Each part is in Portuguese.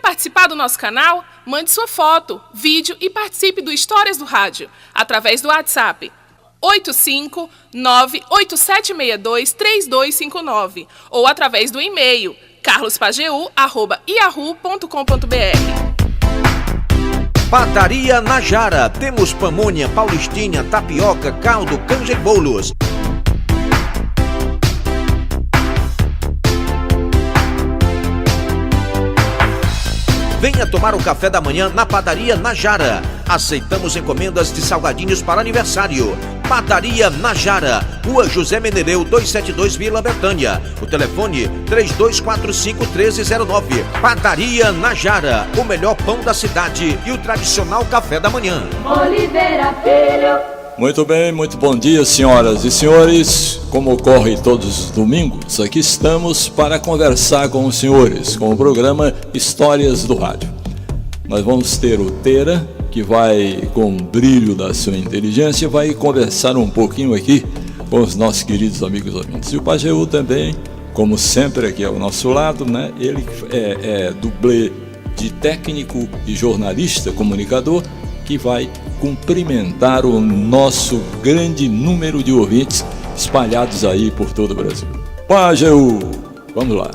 participar do nosso canal? Mande sua foto, vídeo e participe do Histórias do Rádio através do WhatsApp 859-8762-3259 ou através do e-mail carlospageu@yahoo.com.br. Padaria Najara. Temos pamonha, paulistinha, tapioca, caldo, canja e bolos. Venha tomar o café da manhã na Padaria Najara. Aceitamos encomendas de salgadinhos para aniversário. Padaria Najara, Rua José Menereu 272, Vila Betânia. O telefone 3245-1309. Padaria Najara, o melhor pão da cidade e o tradicional café da manhã. Oliveira Filho. Muito bem, muito bom dia, senhoras e senhores. Como ocorre todos os domingos, aqui estamos para conversar com os senhores, com o programa Histórias do Rádio. Nós vamos ter o Teira, que vai, com o brilho da sua inteligência, vai conversar um pouquinho aqui com os nossos queridos amigos ouvintes. E o Pajeú também, como sempre aqui ao nosso lado, né? Ele é dublê de técnico e jornalista, comunicador, que vai cumprimentar o nosso grande número de ouvintes espalhados aí por todo o Brasil. Pajeú, vamos lá.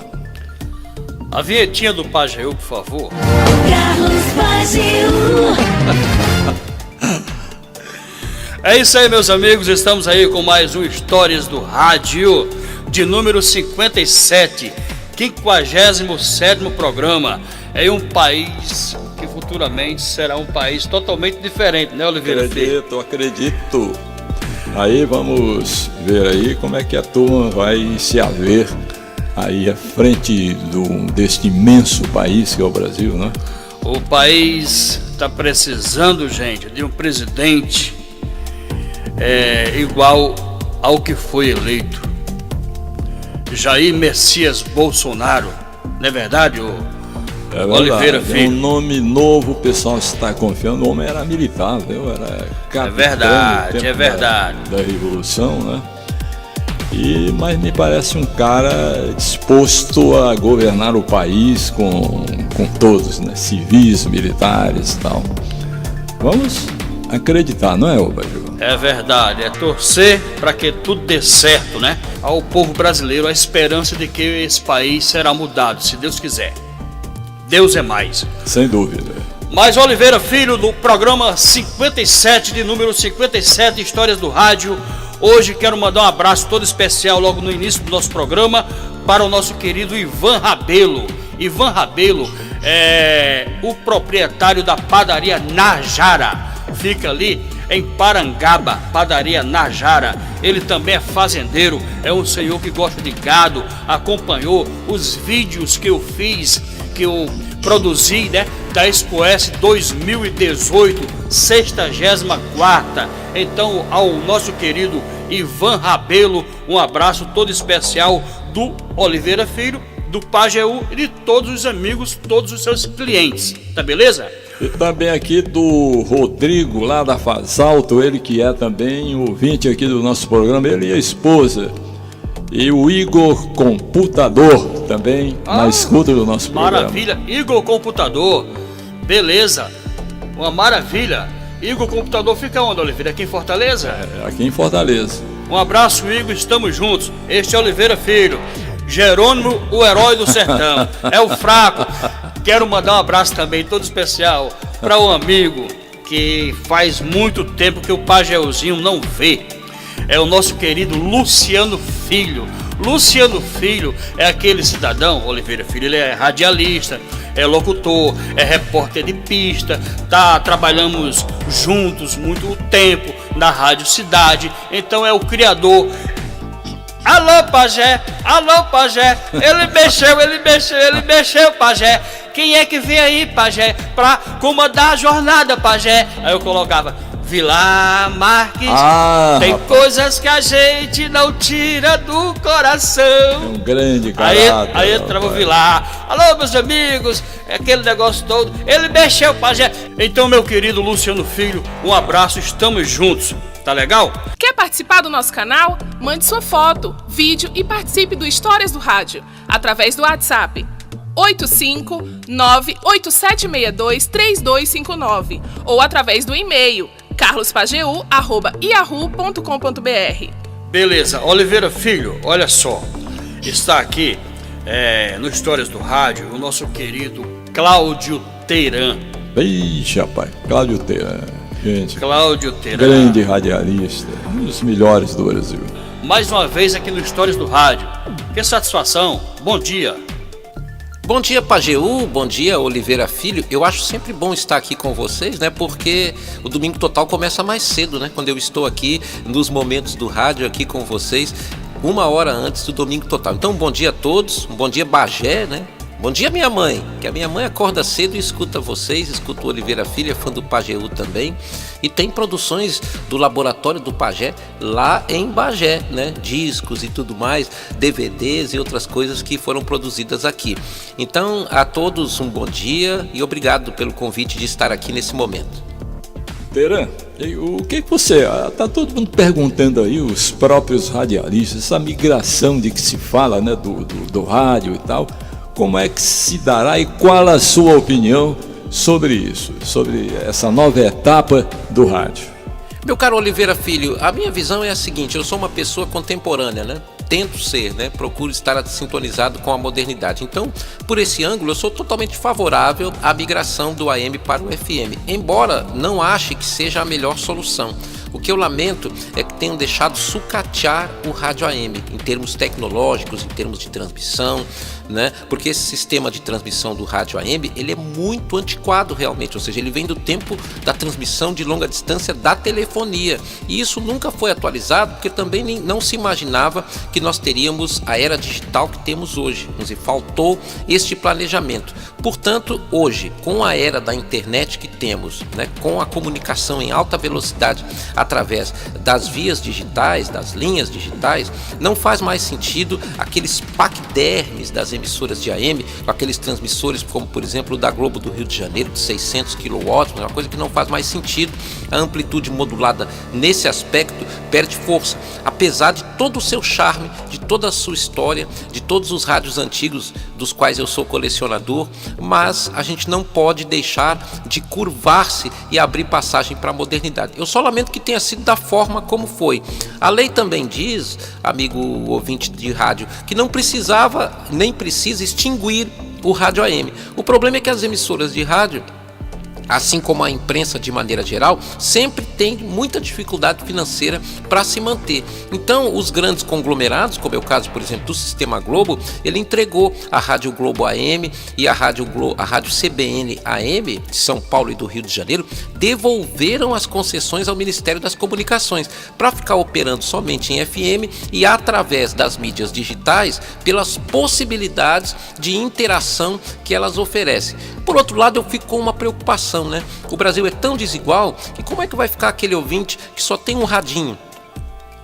A vinhetinha do Pajeú, por favor. Carlos Pajeú. É isso aí, meus amigos, estamos aí com mais um Histórias do Rádio, de número 57, 57º programa. É um país que futuramente será um país totalmente diferente, né, Oliveira? Acredito. Aí vamos ver aí como é que a turma vai se haver aí à frente deste imenso país que é o Brasil, né? O país está precisando, gente, de um presidente igual ao que foi eleito, Jair Messias Bolsonaro, não é verdade, Oliveira Filho? É um nome novo, o pessoal está confiando. O homem era militar, viu? Era capitão é verdade. Da Revolução, né? Mas me parece um cara disposto a governar o país com todos, né? Civis, militares e tal. Vamos acreditar, não é, Pajeú? É verdade, é torcer para que tudo dê certo, né? Ao povo brasileiro, a esperança de que esse país será mudado, se Deus quiser. Deus é mais. Sem dúvida. Mas Oliveira Filho, do programa 57, de número 57, Histórias do Rádio. Hoje quero mandar um abraço todo especial logo no início do nosso programa para o nosso querido Ivan Rabelo. Ivan Rabelo é o proprietário da Padaria Najara. Fica ali em Parangaba, Padaria Najara. Ele também é fazendeiro, é um senhor que gosta de gado, acompanhou os vídeos que eu fiz, que eu produzi, né, da Expo S 2018, 64ª. Então, ao nosso querido Ivan Rabelo, um abraço todo especial do Oliveira Filho, do Pajeú e de todos os amigos, todos os seus clientes, tá beleza? E também aqui do Rodrigo, lá da Fazalto, ele que é também ouvinte aqui do nosso programa, ele e a esposa. E o Igor Computador também na escuta do nosso programa. Maravilha, Igor Computador, beleza, uma maravilha. Igor Computador fica onde, Oliveira? Aqui em Fortaleza? Aqui em Fortaleza. Um abraço, Igor, estamos juntos. Este é Oliveira Filho, Jerônimo, o herói do sertão, é o fraco. Quero mandar um abraço também todo especial para um amigo que faz muito tempo que o Pajeuzinho não vê. É o nosso querido Luciano Filho. Luciano Filho é aquele cidadão, Oliveira Filho, ele é radialista, é locutor, é repórter de pista, trabalhamos juntos muito tempo na Rádio Cidade, então é o criador. Alô, Pajé, ele mexeu, Pajé. Quem é que vem aí, Pajé, pra comandar a jornada, Pajé? Aí eu colocava Vilar Marques, tem rapaz, coisas que a gente não tira do coração. É um grande caráter. Aí entrava o Vilar. Alô, meus amigos, aquele negócio todo. Ele mexeu, Pajé. Então, meu querido Luciano Filho, um abraço, estamos juntos. Tá legal? Quer participar do nosso canal? Mande sua foto, vídeo e participe do Histórias do Rádio através do WhatsApp 859-8762-3259 ou através do e-mail carlospageu@yahoo.com.br. Beleza, Oliveira Filho, olha só, está aqui no Histórias do Rádio o nosso querido Cláudio Teiran. Ixi, rapaz, Cláudio Teiran, gente, Cláudio Teiran, grande radialista, um dos melhores do Brasil. Mais uma vez aqui no Histórias do Rádio. Que satisfação, bom dia. Bom dia, Pajeú, bom dia, Oliveira Filho. Eu acho sempre bom estar aqui com vocês, né? Porque o Domingo Total começa mais cedo, né? Quando eu estou aqui nos momentos do rádio aqui com vocês, 1 hora antes do Domingo Total. Então, bom dia a todos, um bom dia, Bagé, né? Bom dia, minha mãe, que a minha mãe acorda cedo e escuta vocês, escuta o Oliveira Filho, é fã do Pajeú também. E tem produções do Laboratório do Pajé lá em Bagé, né? Discos e tudo mais, DVDs e outras coisas que foram produzidas aqui. Então, a todos um bom dia e obrigado pelo convite de estar aqui nesse momento. Teiran, o que você... Tá todo mundo perguntando aí, os próprios radialistas, essa migração de que se fala, né, do rádio e tal... Como é que se dará e qual a sua opinião sobre isso, sobre essa nova etapa do rádio? Meu caro Oliveira Filho, a minha visão é a seguinte, eu sou uma pessoa contemporânea, né? Tento ser, né? Procuro estar sintonizado com a modernidade. Então, por esse ângulo, eu sou totalmente favorável à migração do AM para o FM, embora não ache que seja a melhor solução. O que eu lamento é que tenham deixado sucatear o rádio AM em termos tecnológicos, em termos de transmissão, né? Porque esse sistema de transmissão do rádio AM, ele é muito antiquado realmente, ou seja, ele vem do tempo da transmissão de longa distância da telefonia. E isso nunca foi atualizado, porque também não se imaginava que nós teríamos a era digital que temos hoje. E faltou este planejamento. Portanto, hoje, com a era da internet que temos, né, com a comunicação em alta velocidade através das vias digitais, das linhas digitais, não faz mais sentido aqueles paquidermes das emissoras de AM, com aqueles transmissores como, por exemplo, o da Globo do Rio de Janeiro, de 600 kW, uma coisa que não faz mais sentido. A amplitude modulada nesse aspecto perde força, apesar de todo o seu charme, de toda a sua história, de todos os rádios antigos dos quais eu sou colecionador, mas a gente não pode deixar de curvar-se e abrir passagem para a modernidade. Eu só lamento que tenha sido da forma como foi. A lei também diz, amigo ouvinte de rádio, que não precisava nem precisa extinguir o rádio AM. O problema é que as emissoras de rádio, assim como a imprensa de maneira geral, sempre tem muita dificuldade financeira para se manter. Então, os grandes conglomerados, como é o caso, por exemplo, do Sistema Globo, ele entregou a Rádio Globo AM e a Rádio CBN AM de São Paulo e do Rio de Janeiro, devolveram as concessões ao Ministério das Comunicações para ficar operando somente em FM e através das mídias digitais, pelas possibilidades de interação que elas oferecem. Por outro lado, eu fico com uma preocupação, né? O Brasil é tão desigual que como é que vai ficar aquele ouvinte que só tem um radinho,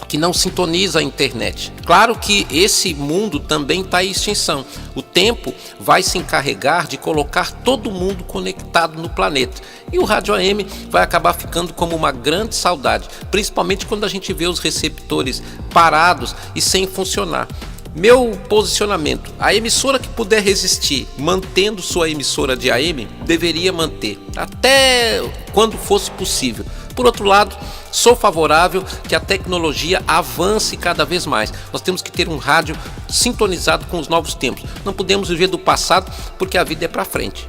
que não sintoniza a internet? Claro que esse mundo também está em extinção. O tempo vai se encarregar de colocar todo mundo conectado no planeta. E o rádio AM vai acabar ficando como uma grande saudade, principalmente quando a gente vê os receptores parados e sem funcionar. Meu posicionamento: a emissora que puder resistir mantendo sua emissora de AM deveria manter, até quando fosse possível. Por outro lado, sou favorável que a tecnologia avance cada vez mais. Nós temos que ter um rádio sintonizado com os novos tempos. Não podemos viver do passado, porque a vida é para frente.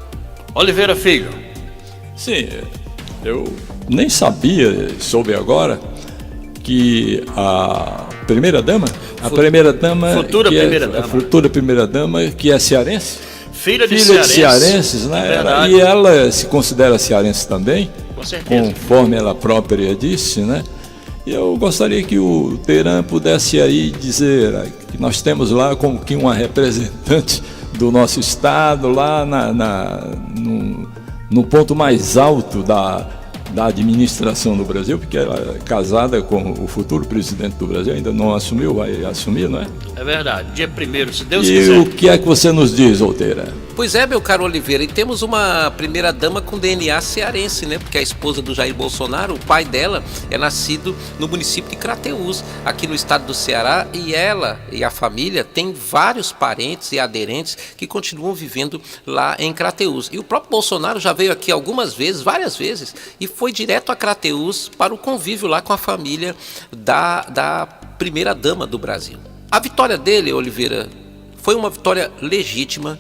Oliveira Filho. Sim, eu nem sabia, soube agora, que a primeira-dama, futura primeira-dama, que é cearense, filha de cearenses, né? E ela se considera cearense também, com certeza, conforme ela própria disse, né? E eu gostaria que o Teiran pudesse aí dizer que nós temos lá como que uma representante do nosso estado lá no ponto mais alto da administração do Brasil, porque ela é casada com o futuro presidente do Brasil, ainda não assumiu, vai assumir, não é? É verdade, dia 1º, se Deus quiser. E o que é que você nos diz, Teiran? Pois é, meu caro Oliveira, e temos uma primeira-dama com DNA cearense, né? Porque a esposa do Jair Bolsonaro, o pai dela, é nascido no município de Crateús, aqui no estado do Ceará, e ela e a família têm vários parentes e aderentes que continuam vivendo lá em Crateús. E o próprio Bolsonaro já veio aqui algumas vezes, várias vezes, e foi direto a Crateús para o convívio lá com a família da primeira-dama do Brasil. A vitória dele, Oliveira, foi uma vitória legítima,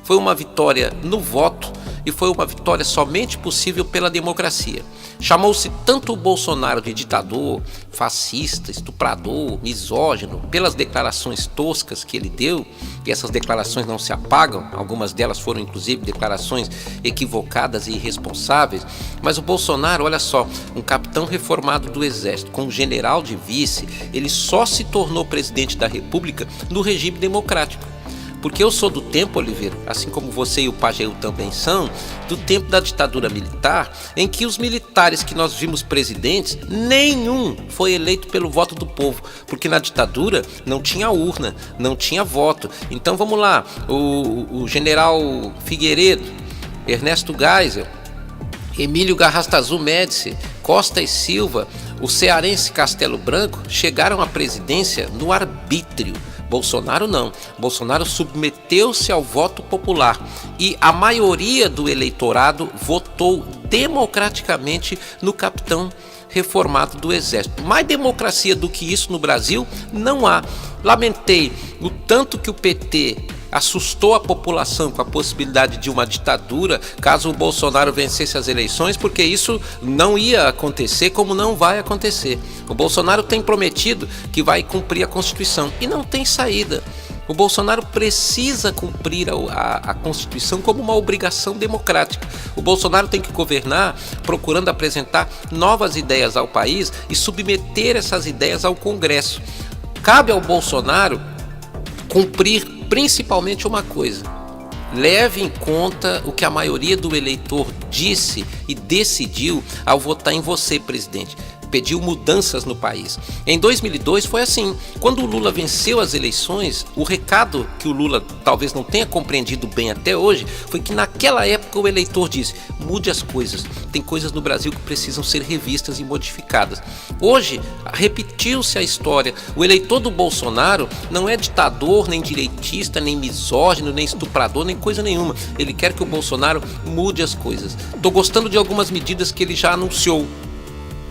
foi uma vitória no voto e foi uma vitória somente possível pela democracia. Chamou-se tanto o Bolsonaro de ditador, fascista, estuprador, misógino, pelas declarações toscas que ele deu, e essas declarações não se apagam, algumas delas foram inclusive declarações equivocadas e irresponsáveis, mas o Bolsonaro, olha só, um capitão reformado do Exército, com um general de vice, ele só se tornou presidente da República no regime democrático. Porque eu sou do tempo, Oliveira, assim como você e o Pajeú também são, do tempo da ditadura militar, em que os militares que nós vimos presidentes, nenhum foi eleito pelo voto do povo, porque na ditadura não tinha urna, não tinha voto. Então vamos lá, o general Figueiredo, Ernesto Geisel, Emílio Garrastazu Médici, Costa e Silva, o cearense Castelo Branco chegaram à presidência no arbítrio. Bolsonaro não. Bolsonaro submeteu-se ao voto popular e a maioria do eleitorado votou democraticamente no capitão reformado do Exército. Mais democracia do que isso no Brasil não há. Lamentei o tanto que o PT assustou a população com a possibilidade de uma ditadura caso o Bolsonaro vencesse as eleições, porque isso não ia acontecer, como não vai acontecer. O Bolsonaro tem prometido que vai cumprir a Constituição e não tem saída. O Bolsonaro precisa cumprir a Constituição como uma obrigação democrática. O Bolsonaro tem que governar procurando apresentar novas ideias ao país e submeter essas ideias ao Congresso. Cabe ao Bolsonaro cumprir principalmente uma coisa: leve em conta o que a maioria do eleitor disse e decidiu ao votar em você, presidente. Pediu mudanças no país. Em 2002 foi assim. Quando o Lula venceu as eleições, o recado que o Lula talvez não tenha compreendido bem até hoje foi que naquela época o eleitor disse: mude as coisas. Tem coisas no Brasil que precisam ser revistas e modificadas. Hoje, repetiu-se a história. O eleitor do Bolsonaro não é ditador, nem direitista, nem misógino, nem estuprador, nem coisa nenhuma. Ele quer que o Bolsonaro mude as coisas. Estou gostando de algumas medidas que ele já anunciou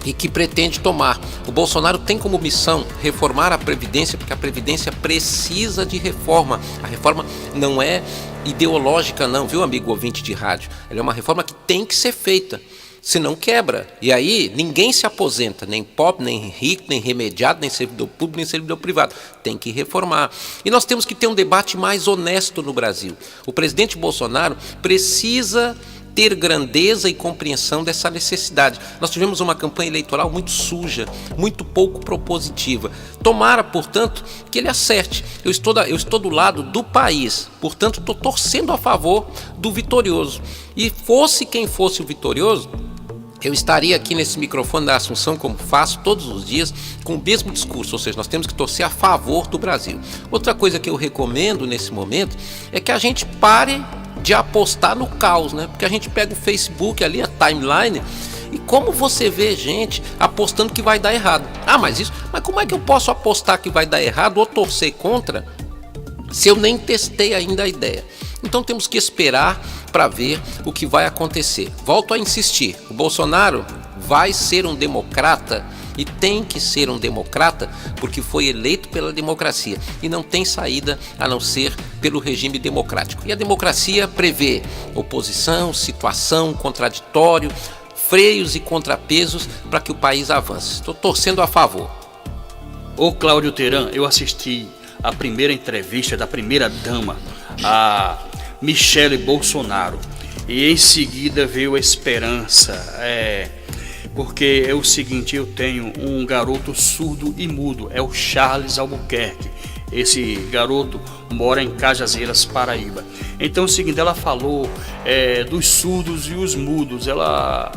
e que pretende tomar. O Bolsonaro tem como missão reformar a Previdência, porque a Previdência precisa de reforma. A reforma não é ideológica não, viu, amigo ouvinte de rádio? Ela é uma reforma que tem que ser feita, senão quebra. E aí ninguém se aposenta, nem pobre, nem rico, nem remediado, nem servidor público, nem servidor privado. Tem que reformar. E nós temos que ter um debate mais honesto no Brasil. O presidente Bolsonaro precisa ter grandeza e compreensão dessa necessidade. Nós tivemos uma campanha eleitoral muito suja, muito pouco propositiva. Tomara, portanto, que ele acerte. Eu estou do lado do país, portanto, estou torcendo a favor do vitorioso. E fosse quem fosse o vitorioso, eu estaria aqui nesse microfone da Assunção, como faço todos os dias, com o mesmo discurso, ou seja, nós temos que torcer a favor do Brasil. Outra coisa que eu recomendo nesse momento é que a gente pare de apostar no caos, né? Porque a gente pega o Facebook ali, a timeline, e como você vê gente apostando que vai dar errado. Mas como é que eu posso apostar que vai dar errado ou torcer contra se eu nem testei ainda a ideia? Então temos que esperar para ver o que vai acontecer. Volto a insistir, o Bolsonaro vai ser um democrata e tem que ser um democrata porque foi eleito pela democracia e não tem saída a não ser pelo regime democrático. E a democracia prevê oposição, situação, contraditório, freios e contrapesos para que o país avance. Estou torcendo a favor. Ô Cláudio Teran, eu assisti a primeira entrevista da primeira-dama, a Michele Bolsonaro, e em seguida veio a esperança, porque é o seguinte: eu tenho um garoto surdo e mudo, é o Charles Albuquerque. Esse garoto mora em Cajazeiras, Paraíba. Então é o seguinte, ela falou dos surdos e os mudos. Ela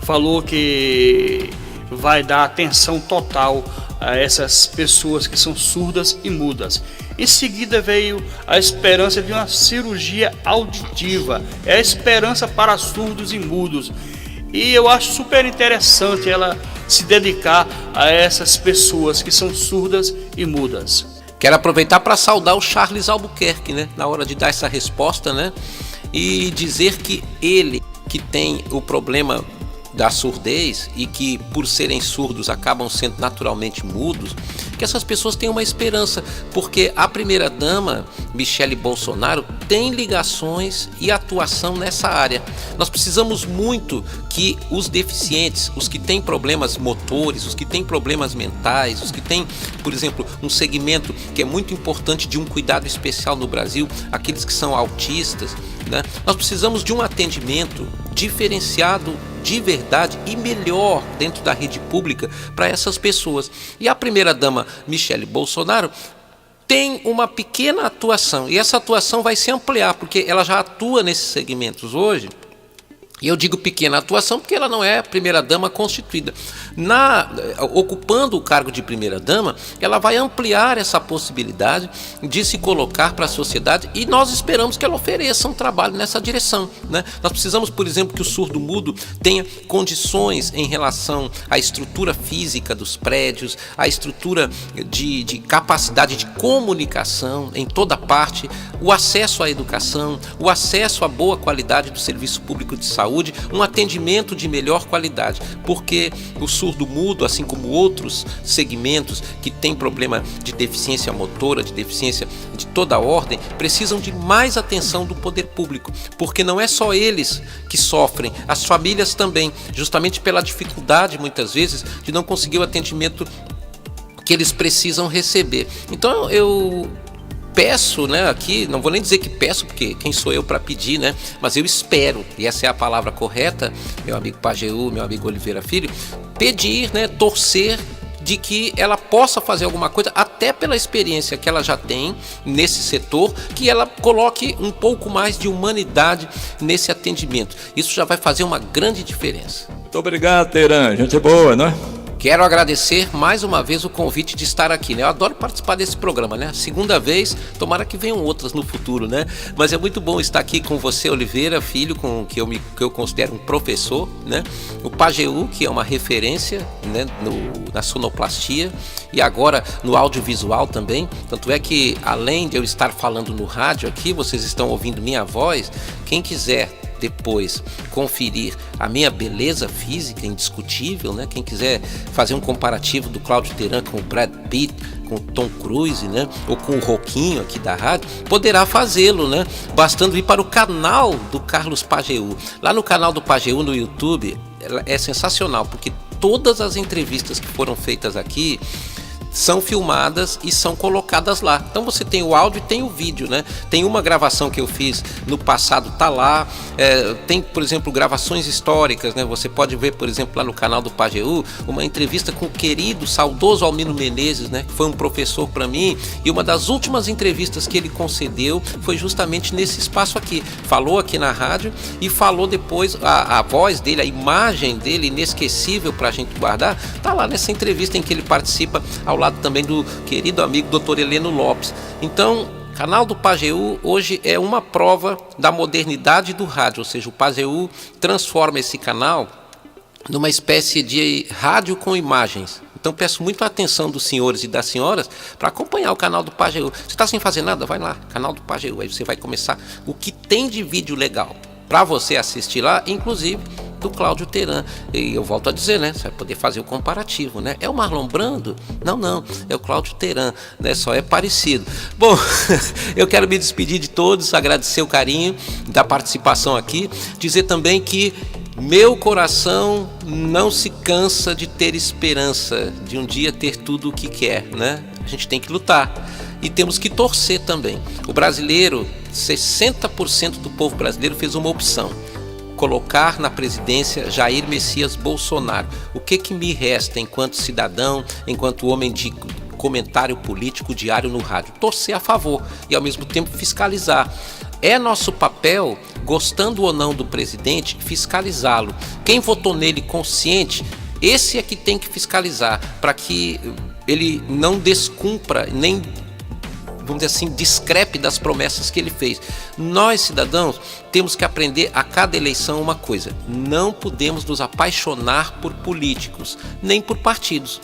falou que vai dar atenção total a essas pessoas que são surdas e mudas. Em seguida veio a esperança de uma cirurgia auditiva. É a esperança para surdos e mudos. E eu acho super interessante ela se dedicar a essas pessoas que são surdas e mudas. Quero aproveitar para saudar o Charles Albuquerque, né? Na hora de dar essa resposta, né? E dizer que ele, que tem o problema da surdez e que por serem surdos acabam sendo naturalmente mudos, que essas pessoas têm uma esperança, porque a primeira-dama, Michele Bolsonaro, tem ligações e atuação nessa área. Nós precisamos muito que os deficientes, os que têm problemas motores, os que têm problemas mentais, os que têm, por exemplo, um segmento que é muito importante de um cuidado especial no Brasil, aqueles que são autistas, né? Nós precisamos de um atendimento diferenciado de verdade e melhor dentro da rede pública para essas pessoas. E a primeira-dama Michele Bolsonaro tem uma pequena atuação, e essa atuação vai se ampliar, porque ela já atua nesses segmentos hoje. E eu digo pequena atuação porque ela não é primeira-dama constituída. Ocupando o cargo de primeira-dama, ela vai ampliar essa possibilidade de se colocar para a sociedade, e nós esperamos que ela ofereça um trabalho nessa direção, né? Nós precisamos, por exemplo, que o surdo-mudo tenha condições em relação à estrutura física dos prédios, à estrutura de capacidade de comunicação em toda parte, o acesso à educação, o acesso à boa qualidade do serviço público de saúde, um atendimento de melhor qualidade, porque o surdo-mudo, assim como outros segmentos que têm problema de deficiência motora, de deficiência de toda ordem, precisam de mais atenção do poder público, porque não é só eles que sofrem, as famílias também, justamente pela dificuldade, muitas vezes, de não conseguir o atendimento que eles precisam receber. Então eu peço, né, aqui, não vou nem dizer que peço, porque quem sou eu para pedir, né, mas eu espero, e essa é a palavra correta, meu amigo Pajeú, meu amigo Oliveira Filho, pedir, né, torcer de que ela possa fazer alguma coisa, até pela experiência que ela já tem nesse setor, que ela coloque um pouco mais de humanidade nesse atendimento. Isso já vai fazer uma grande diferença. Muito obrigado, Teran, gente boa, né? Quero agradecer mais uma vez o convite de estar aqui, né? Eu adoro participar desse programa, né? Segunda vez, tomara que venham outras no futuro, né? Mas é muito bom estar aqui com você, Oliveira Filho, que eu considero um professor, né? O Pajeú, que é uma referência, né, na sonoplastia, e agora no audiovisual também. Tanto é que, além de eu estar falando no rádio aqui, vocês estão ouvindo minha voz. Quem quiser depois conferir a minha beleza física indiscutível, né? Quem quiser fazer um comparativo do Cláudio Teran com o Brad Pitt, com o Tom Cruise, né? Ou com o Roquinho aqui da rádio, poderá fazê-lo, né? Bastando ir para o canal do Carlos Pajeú. Lá no canal do Pajeú no YouTube é sensacional, porque todas as entrevistas que foram feitas aqui são filmadas e são colocadas lá. Então você tem o áudio e tem o vídeo, né? Tem uma gravação que eu fiz no passado, tá lá. Tem, por exemplo, gravações históricas, né? Você pode ver, por exemplo, lá no canal do Pajeú, uma entrevista com o querido, saudoso Almino Menezes, né? Que foi um professor para mim, e uma das últimas entrevistas que ele concedeu foi justamente nesse espaço aqui. Falou aqui na rádio e falou depois, a voz dele, a imagem dele, inesquecível pra gente guardar, tá lá nessa entrevista em que ele participa ao lado também do querido amigo Dr. Heleno Lopes. Então, o canal do Pajeú hoje é uma prova da modernidade do rádio, ou seja, o Pajeú transforma esse canal numa espécie de rádio com imagens. Então peço muito a atenção dos senhores e das senhoras para acompanhar o canal do Pajeú. Você está sem fazer nada? Vai lá, canal do Pajeú, aí você vai começar o que tem de vídeo legal para você assistir lá, inclusive do Cláudio Teran. E eu volto a dizer, né? Você vai poder fazer o comparativo, né? É o Marlon Brando? Não, é o Cláudio Teran, né? Só é parecido. Bom, eu quero me despedir de todos, agradecer o carinho da participação aqui, dizer também que meu coração não se cansa de ter esperança, de um dia ter tudo o que quer, né? A gente tem que lutar e temos que torcer também. O brasileiro, 60% do povo brasileiro fez uma opção: colocar na presidência Jair Messias Bolsonaro. O que me resta enquanto cidadão, enquanto homem de comentário político diário no rádio? Torcer a favor e ao mesmo tempo fiscalizar. É nosso papel, gostando ou não do presidente, fiscalizá-lo. Quem votou nele consciente, esse é que tem que fiscalizar, para que ele não descumpra, nem vamos dizer assim, discrepe das promessas que ele fez. Nós, cidadãos, temos que aprender a cada eleição uma coisa: não podemos nos apaixonar por políticos, nem por partidos.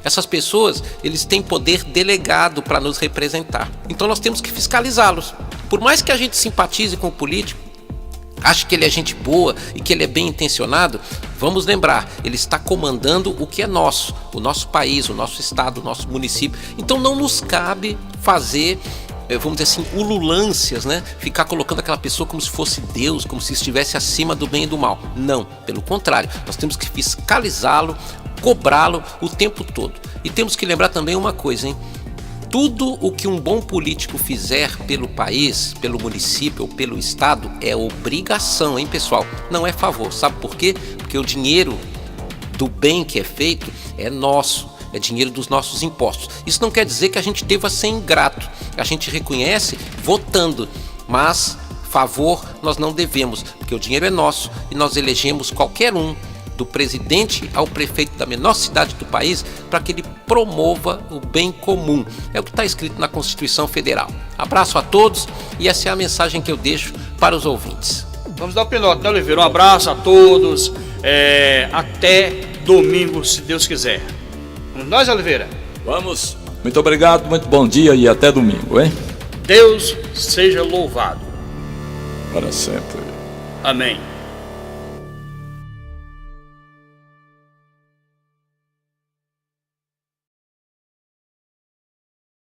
Essas pessoas, eles têm poder delegado para nos representar. Então nós temos que fiscalizá-los. Por mais que a gente simpatize com o político, ache que ele é gente boa e que ele é bem intencionado, vamos lembrar, ele está comandando o que é nosso, o nosso país, o nosso estado, o nosso município. Então não nos cabe fazer, vamos dizer assim, ululâncias, né? Ficar colocando aquela pessoa como se fosse Deus, como se estivesse acima do bem e do mal. Não, pelo contrário, nós temos que fiscalizá-lo, cobrá-lo o tempo todo. E temos que lembrar também uma coisa, hein? Tudo o que um bom político fizer pelo país, pelo município ou pelo estado é obrigação, hein, pessoal? Não é favor. Sabe por quê? Porque o dinheiro do bem que é feito é nosso, é dinheiro dos nossos impostos. Isso não quer dizer que a gente deva ser ingrato. A gente reconhece votando, mas favor nós não devemos, porque o dinheiro é nosso e nós elegemos qualquer um, do presidente ao prefeito da menor cidade do país, para que ele promova o bem comum. É o que está escrito na Constituição Federal. Abraço a todos e essa é a mensagem que eu deixo para os ouvintes. Vamos dar o pinote, né, Oliveira? Um abraço a todos. Até domingo, se Deus quiser. Vamos nós, Oliveira? Vamos. Muito obrigado, muito bom dia e até domingo, hein? Deus seja louvado. Para sempre. Amém.